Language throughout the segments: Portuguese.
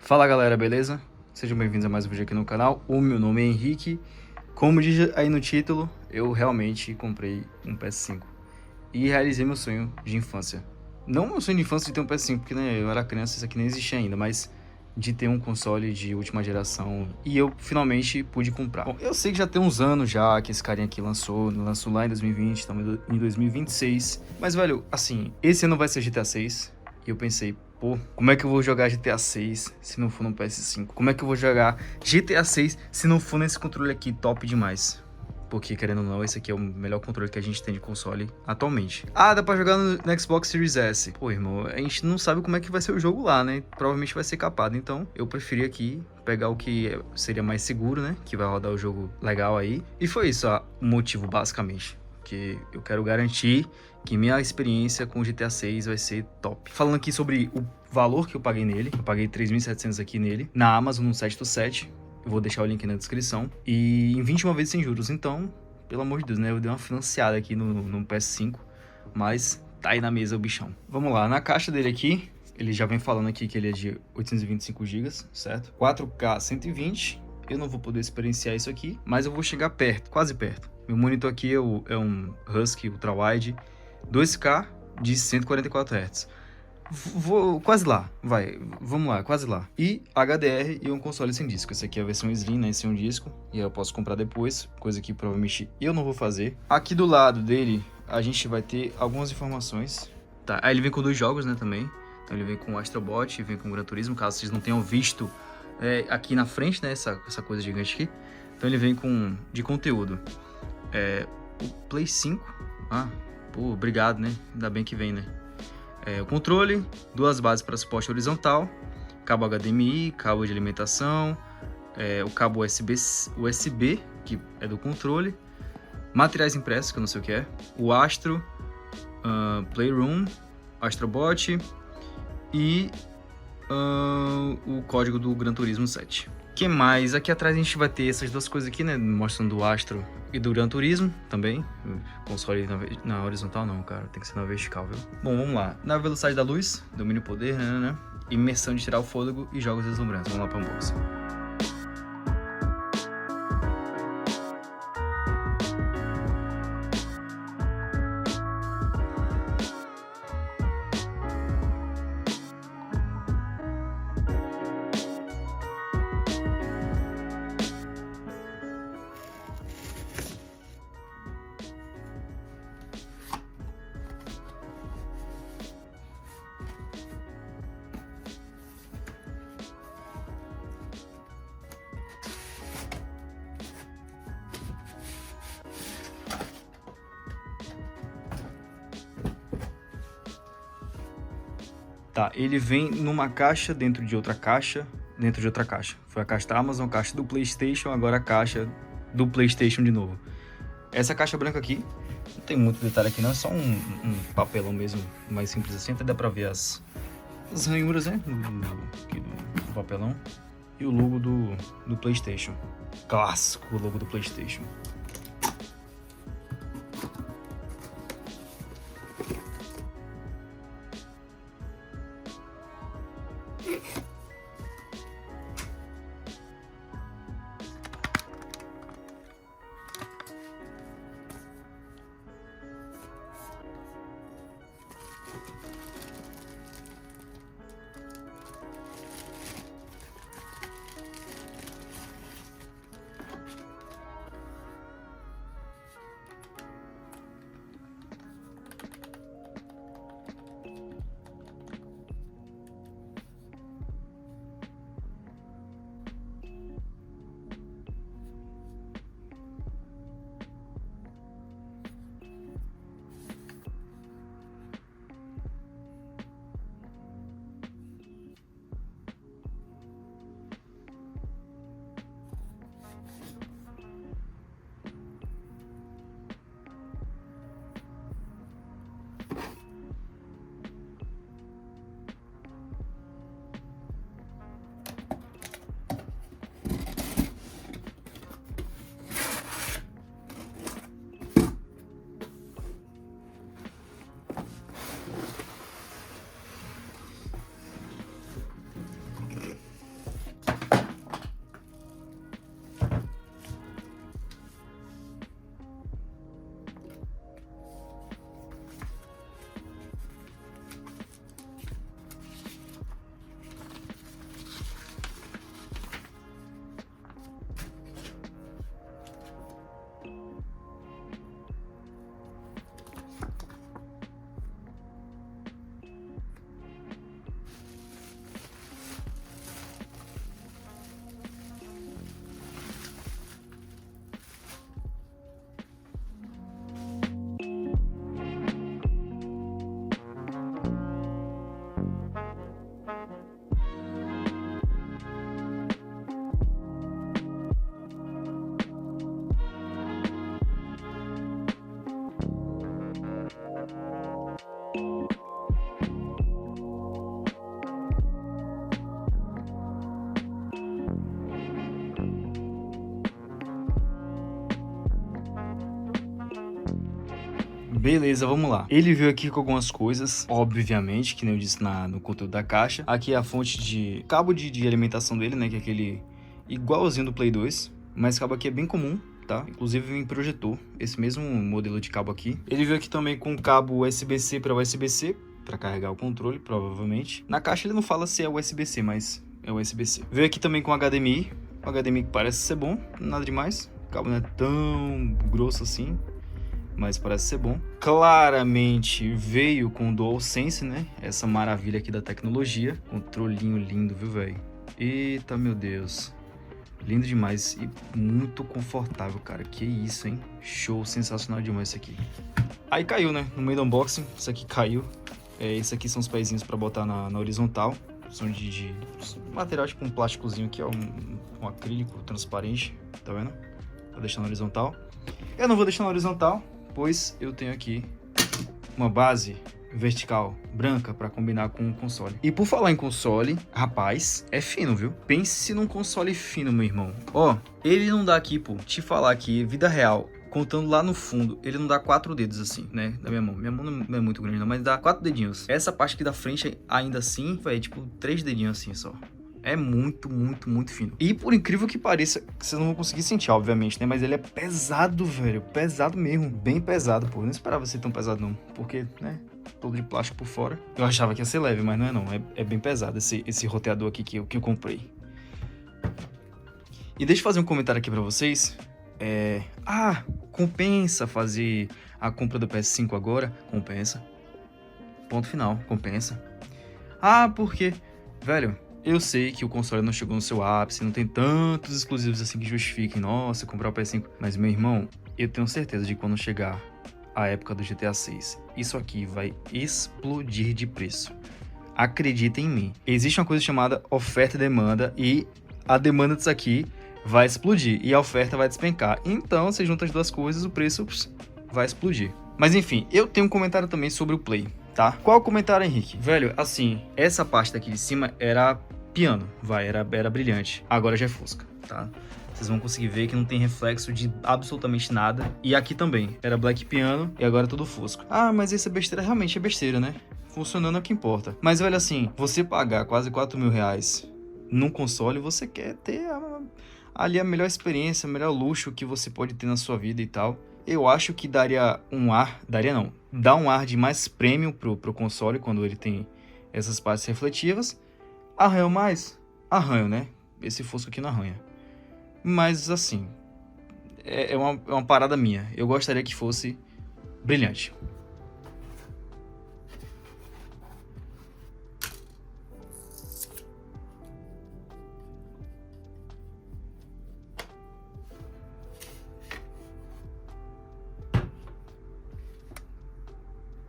Fala galera, beleza? Sejam bem-vindos a mais um vídeo aqui no canal. O meu nome é Henrique. Como diz aí no título, eu realmente comprei um PS5 e realizei meu sonho de infância. Não meu sonho de infância de ter um PS5, porque né, eu era criança, isso aqui nem existia ainda, mas de ter um console de última geração e eu finalmente pude comprar. Bom, eu sei que já tem uns anos já que esse carinha aqui lançou lá em 2020, estamos em 2026, mas velho, assim, esse ano vai ser GTA 6 e eu pensei, pô, como é que eu vou jogar GTA 6 se não for no PS5? Como é que eu vou jogar GTA 6 se não for nesse controle aqui top demais? Porque, querendo ou não, esse aqui é o melhor controle que a gente tem de console atualmente. Ah, dá pra jogar no Xbox Series S. Pô, irmão, a gente não sabe como é que vai ser o jogo lá, né? Provavelmente vai ser capado. Então, eu preferi aqui pegar o que seria mais seguro, né? Que vai rodar o jogo legal aí. E foi isso, ó, o motivo, basicamente. Que eu quero garantir que minha experiência com o GTA 6 vai ser top. Falando aqui sobre o valor que eu paguei nele. Eu paguei 3.700 aqui nele. Na Amazon, no 727. Eu vou deixar o link na descrição. E em 21 vezes sem juros. Então, pelo amor de Deus, né? Eu dei uma financiada aqui no PS5. Mas tá aí na mesa o bichão. Vamos lá. Na caixa dele aqui, ele já vem falando aqui que ele é de 825 GB, certo? 4K 120. Eu não vou poder experienciar isso aqui, mas eu vou chegar perto, quase perto. Meu monitor aqui é um Husky Ultrawide 2K de 144 Hz. Vou quase lá, vai, vamos lá, quase lá. E HDR e um console sem disco. Essa aqui é a versão Slim, né, sem um disco. E eu posso comprar depois, coisa que provavelmente eu não vou fazer. Aqui do lado dele, a gente vai ter algumas informações. Tá, aí ele vem com 2 jogos, né, também. Então ele vem com o Astro Bot e vem com o Gran Turismo, caso vocês não tenham visto aqui na frente, né, essa coisa gigante aqui. Então ele vem com, de conteúdo, o Play 5. Ah, pô, obrigado, né, ainda bem que vem, né. O controle, 2 bases para suporte horizontal, cabo HDMI, cabo de alimentação, o cabo USB, que é do controle, materiais impressos, que eu não sei o que é, o Astro, Playroom, Astrobot e o código do Gran Turismo 7. Que mais? Aqui atrás a gente vai ter essas 2 coisas aqui, né? Mostrando o Astro e do Gran Turismo também. O console na horizontal não, cara. Tem que ser na vertical, viu? Bom, vamos lá. Na velocidade da luz, domínio poder, né? Imersão de tirar o fôlego e jogos deslumbrantes. Vamos lá para o unboxing. Tá, ele vem numa caixa dentro de outra caixa, dentro de outra caixa. Foi a caixa da Amazon, a caixa do PlayStation, agora a caixa do PlayStation de novo. Essa caixa branca aqui, não tem muito detalhe aqui não, é só um papelão mesmo, mais simples assim, até dá pra ver as ranhuras, né, do papelão. E o logo do PlayStation, clássico logo do PlayStation. Beleza, vamos lá. Ele veio aqui com algumas coisas, obviamente, que nem eu disse no conteúdo da caixa. Aqui é a fonte de cabo de alimentação dele, né? Que é aquele igualzinho do Play 2. Mas esse cabo aqui é bem comum, tá? Inclusive vem projetor, esse mesmo modelo de cabo aqui. Ele veio aqui também com cabo USB-C para USB-C, para carregar o controle, provavelmente. Na caixa ele não fala se é USB-C, mas é USB-C. Veio aqui também com HDMI. O HDMI que parece ser bom, nada demais. O cabo não é tão grosso assim, mas parece ser bom. Claramente veio com DualSense, né? Essa maravilha aqui da tecnologia. Controlinho lindo, viu, velho? Eita, meu Deus. Lindo demais e muito confortável, cara. Que isso, hein? Show, sensacional demais isso aqui. Aí caiu, né? No meio do unboxing, isso aqui caiu. Esse aqui são os pezinhos pra botar na horizontal. São de material tipo um plásticozinho aqui, ó. Um acrílico transparente, tá vendo? Vou deixar na horizontal. Eu não vou deixar na horizontal, pois eu tenho aqui uma base vertical branca para combinar com o console. E por falar em console, rapaz, é fino, viu? Pense num console fino, meu irmão. Ó, ele não dá aqui, pô, te falar aqui, vida real, contando lá no fundo, ele não dá 4 dedos assim, né, da minha mão. Minha mão não é muito grande não, mas dá 4 dedinhos. Essa parte aqui da frente, ainda assim, é tipo 3 dedinhos assim só. É muito, muito, muito fino. E por incrível que pareça, vocês não vão conseguir sentir, obviamente, né? Mas ele é pesado, velho. Pesado mesmo. Bem pesado, pô. Eu não esperava ser tão pesado, não. Porque, né? Todo de plástico por fora. Eu achava que ia ser leve, mas não é não. É bem pesado esse roteador aqui que eu comprei. E deixa eu fazer um comentário aqui pra vocês. Compensa fazer a compra do PS5 agora? Compensa. Ponto final. Compensa. Porque... Velho... Eu sei que o console não chegou no seu ápice, não tem tantos exclusivos assim que justifiquem, nossa, comprar o PS5. Mas, meu irmão, eu tenho certeza de que quando chegar a época do GTA 6, isso aqui vai explodir de preço. Acredita em mim. Existe uma coisa chamada oferta e demanda, e a demanda disso aqui vai explodir, e a oferta vai despencar. Então, você junta as duas coisas, o preço vai explodir. Mas, enfim, eu tenho um comentário também sobre o Play. Tá? Qual o comentário, Henrique? Velho, assim, essa parte daqui de cima era piano, era brilhante. Agora já é Fusca, tá? Vocês vão conseguir ver que não tem reflexo de absolutamente nada. E aqui também, era Black Piano e agora é tudo Fusca. Mas essa besteira realmente é besteira, né? Funcionando é o que importa. Mas, velho, assim, você pagar quase 4 mil reais num console, você quer ter ali a melhor experiência, o melhor luxo que você pode ter na sua vida e tal. Eu acho que daria um ar... Daria não. Dá um ar de mais premium pro console quando ele tem essas partes refletivas. Arranham mais? Arranham, né? Esse Fusca aqui não arranha. Mas, assim... É uma parada minha. Eu gostaria que fosse brilhante.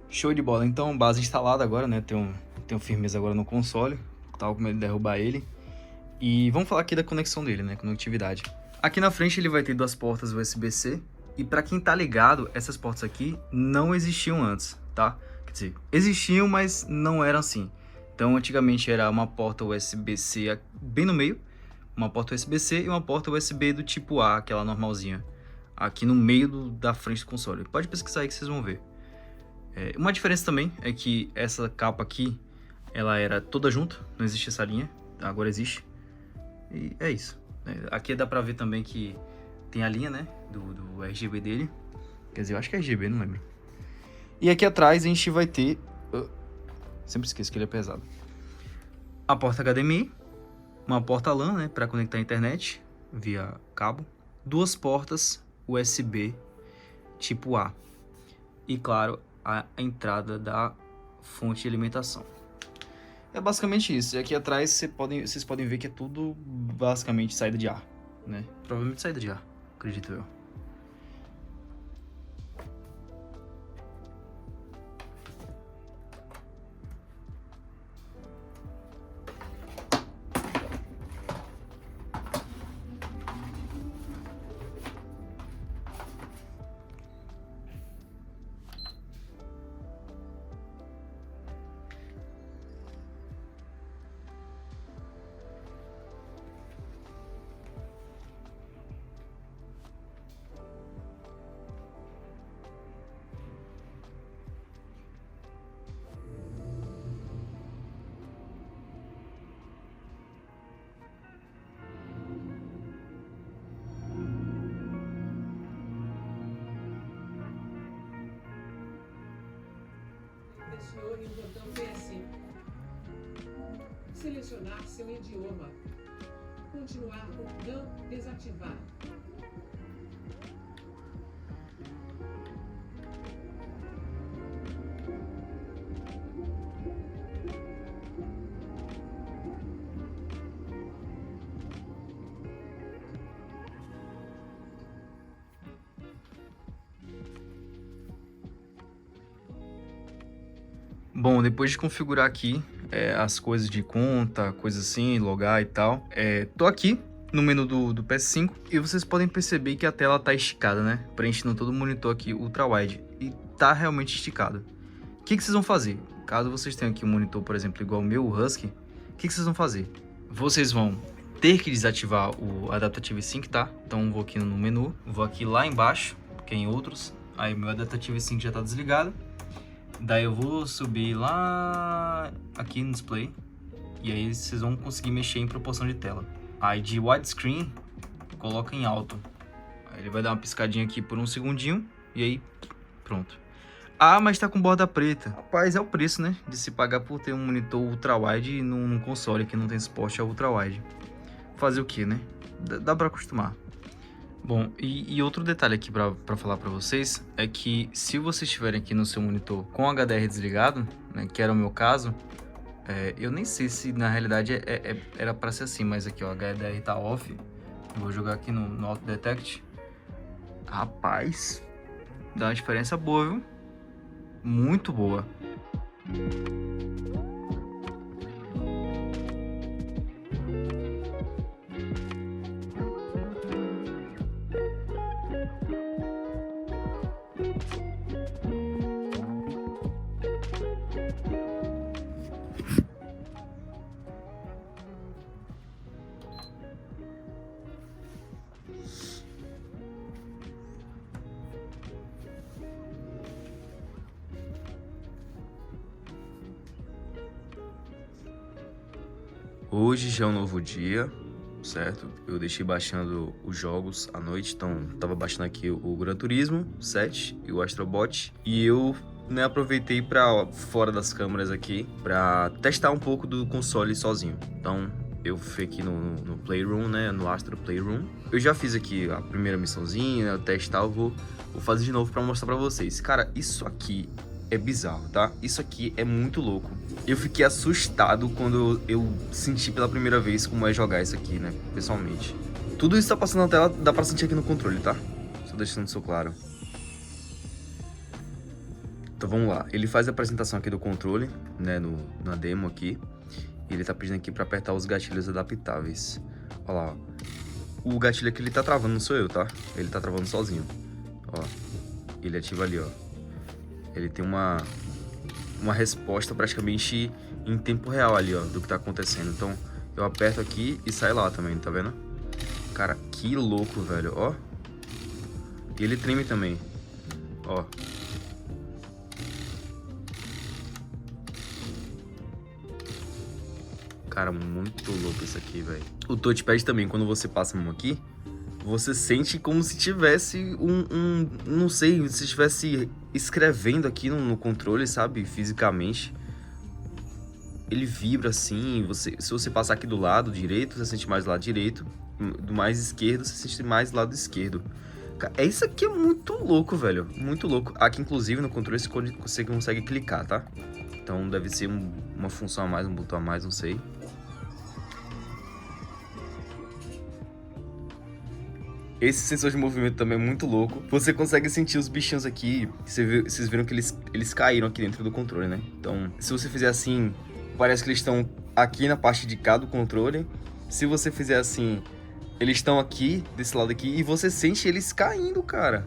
Show de bola. Então, base instalada agora, né? Tenho firmeza agora no console. Tava com medo de derrubar ele. E vamos falar aqui da conexão dele, né? Conectividade. Aqui na frente ele vai ter 2 portas USB-C. E para quem tá ligado, essas portas aqui não existiam antes, tá? Quer dizer, existiam, mas não eram assim. Então, antigamente era uma porta USB-C bem no meio. Uma porta USB-C e uma porta USB do tipo A, aquela normalzinha. Aqui no meio da frente do console. Pode pesquisar aí que vocês vão ver. Uma diferença também é que essa capa aqui, ela era toda junta, não existia essa linha, agora existe. E é isso. Aqui dá pra ver também que tem a linha, né, do RGB dele. Quer dizer, eu acho que é RGB, não lembro. E aqui atrás a gente vai ter... sempre esqueço que ele é pesado. A porta HDMI, uma porta LAN, né, pra conectar a internet via cabo. 2 portas USB tipo A. E claro, a entrada da fonte de alimentação. É basicamente isso. E aqui atrás vocês podem ver que é tudo basicamente saída de ar, né? Provavelmente saída de ar, acredito eu. selecionar seu idioma. Continuar ou não desativar. Bom, depois de configurar aqui as coisas de conta, coisas assim, logar e tal, tô aqui no menu do PS5 e vocês podem perceber que a tela tá esticada, né? Preenchendo todo o monitor aqui ultra-wide e tá realmente esticado. O que vocês vão fazer? Caso vocês tenham aqui um monitor, por exemplo, igual o meu, o Husky, o que vocês vão fazer? Vocês vão ter que desativar o Adaptive Sync, tá? Então vou aqui no menu, vou aqui lá embaixo, que é em outros, aí meu Adaptive Sync já tá desligado. Daí eu vou subir lá aqui no display e aí vocês vão conseguir mexer em proporção de tela. Aí de widescreen, coloca em alto. Aí ele vai dar uma piscadinha aqui por um segundinho e aí pronto. Ah, mas tá com borda preta. Rapaz, é o preço, né? De se pagar por ter um monitor ultra-wide num console que não tem suporte a ultra-wide. Fazer o que, né? Dá pra acostumar. Bom, e outro detalhe aqui pra falar pra vocês é que se vocês estiverem aqui no seu monitor com o HDR desligado, né, que era o meu caso, eu nem sei se na realidade era pra ser assim, mas aqui ó, o HDR tá off. Vou jogar aqui no Auto Detect. Rapaz, dá uma diferença boa, viu? Muito boa. Hoje já é um novo dia, certo? Eu deixei baixando os jogos à noite, então tava baixando aqui o Gran Turismo 7 e o Astrobot. E eu aproveitei para fora das câmeras aqui para testar um pouco do console sozinho. Então eu fui aqui no Playroom, né? No Astro Playroom. Eu já fiz aqui a primeira missãozinha, testar, eu vou fazer de novo para mostrar para vocês. Cara, isso aqui é bizarro, tá? Isso aqui é muito louco. Eu fiquei assustado quando eu senti pela primeira vez como é jogar isso aqui, né? Pessoalmente. Tudo isso tá passando na tela, dá pra sentir aqui no controle, tá? Só deixando isso claro. Então vamos lá. Ele faz a apresentação aqui do controle, né? Na demo aqui. E ele tá pedindo aqui pra apertar os gatilhos adaptáveis. Olha lá, ó. O gatilho aqui ele tá travando, não sou eu, tá? Ele tá travando sozinho. Ó. Ele ativa ali, ó. Ele tem uma resposta praticamente em tempo real ali, ó, do que tá acontecendo. Então, eu aperto aqui e sai lá também, tá vendo? Cara, que louco, velho, ó. E ele treme também, ó. Cara, muito louco isso aqui, velho. O touchpad também, quando você passa a mão aqui, você sente como se tivesse não sei, se estivesse escrevendo aqui no controle, sabe? Fisicamente. Ele vibra assim, se você passar aqui do lado direito, você sente mais do lado direito. Do mais esquerdo, você sente mais do lado esquerdo. Isso aqui é muito louco, velho. Muito louco. Aqui, inclusive, no controle você consegue clicar, tá? Então deve ser uma função a mais, um botão a mais, não sei. Esse sensor de movimento também é muito louco. Você consegue sentir os bichinhos aqui. Vocês viram que eles caíram aqui dentro do controle, né? Então, se você fizer assim, parece que eles estão aqui na parte de cá do controle. Se você fizer assim, eles estão aqui, desse lado aqui. E você sente eles caindo, cara.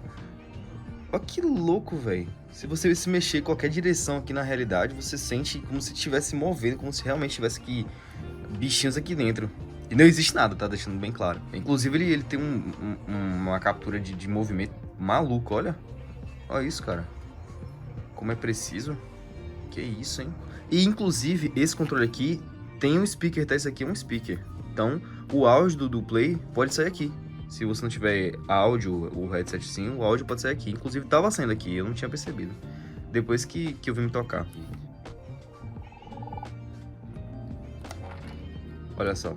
Olha que louco, velho. Se você se mexer em qualquer direção aqui na realidade, você sente como se estivesse movendo, como se realmente tivesse aqui bichinhos aqui dentro. E não existe nada, tá? Deixando bem claro. Inclusive, ele tem uma captura de movimento maluco, olha. Olha isso, cara. Como é preciso. Que isso, hein? E, inclusive, esse controle aqui tem um speaker, tá? Esse aqui é um speaker. Então, o áudio do Play pode sair aqui. Se você não tiver áudio, o headset sim, o áudio pode sair aqui. Inclusive, tava saindo aqui, eu não tinha percebido. Depois que eu vim me tocar. Olha só.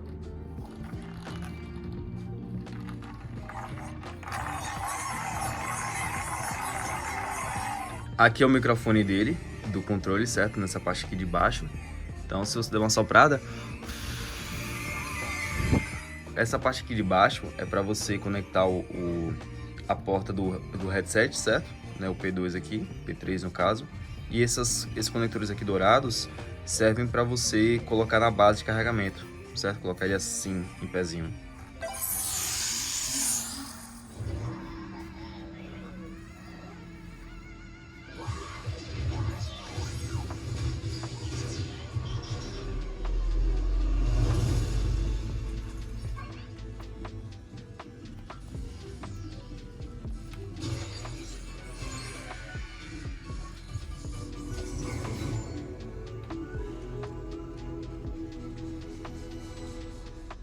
Aqui é o microfone dele, do controle, certo? Nessa parte aqui de baixo. Então, se você der uma soprada... Essa parte aqui de baixo é para você conectar a porta do headset, certo? Né, o P2 aqui, P3 no caso. E esses conectores aqui dourados servem para você colocar na base de carregamento, certo? Colocar ele assim, em pezinho.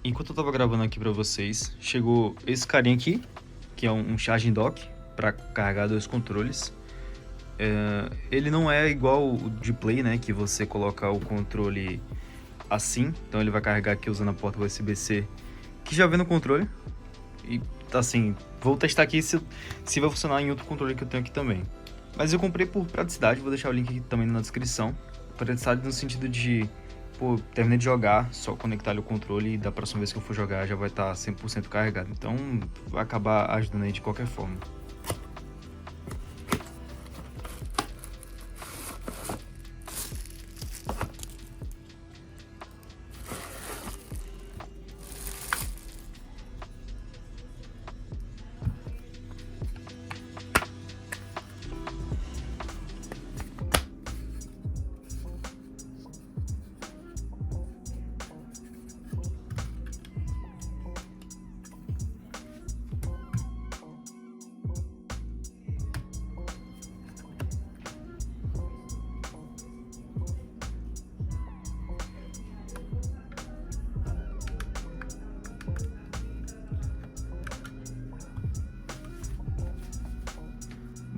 Enquanto eu tava gravando aqui pra vocês, chegou esse carinha aqui, que é um charging dock para carregar 2 controles. Ele não é igual o de Play, né, que você coloca o controle assim, então ele vai carregar aqui usando a porta USB-C, que já vem no controle. E assim, vou testar aqui se vai funcionar em outro controle que eu tenho aqui também. Mas eu comprei por praticidade, vou deixar o link aqui também na descrição. Praticidade no sentido de... Pô, terminei de jogar, só conectar ali o controle e da próxima vez que eu for jogar já vai estar 100% carregado. Então vai acabar ajudando aí de qualquer forma.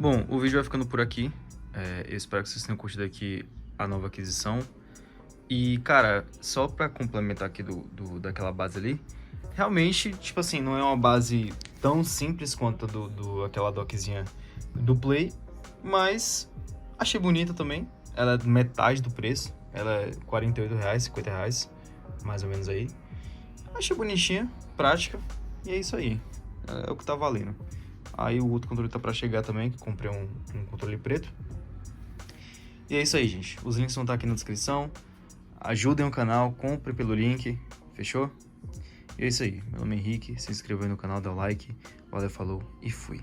Bom, o vídeo vai ficando por aqui. Eu espero que vocês tenham curtido aqui a nova aquisição. E, cara, só pra complementar aqui daquela base ali, realmente, tipo assim, não é uma base tão simples quanto aquela dockzinha do Play, mas achei bonita também. Ela é metade do preço, ela é R$48, R$50, mais ou menos aí. Achei bonitinha, prática, e é isso aí. É o que tá valendo. Aí o outro controle tá pra chegar também, que comprei um controle preto. E é isso aí, gente. Os links vão estar aqui na descrição. Ajudem o canal, comprem pelo link, fechou? E é isso aí. Meu nome é Henrique, se inscreva aí no canal, dá o like. Valeu, falou e fui.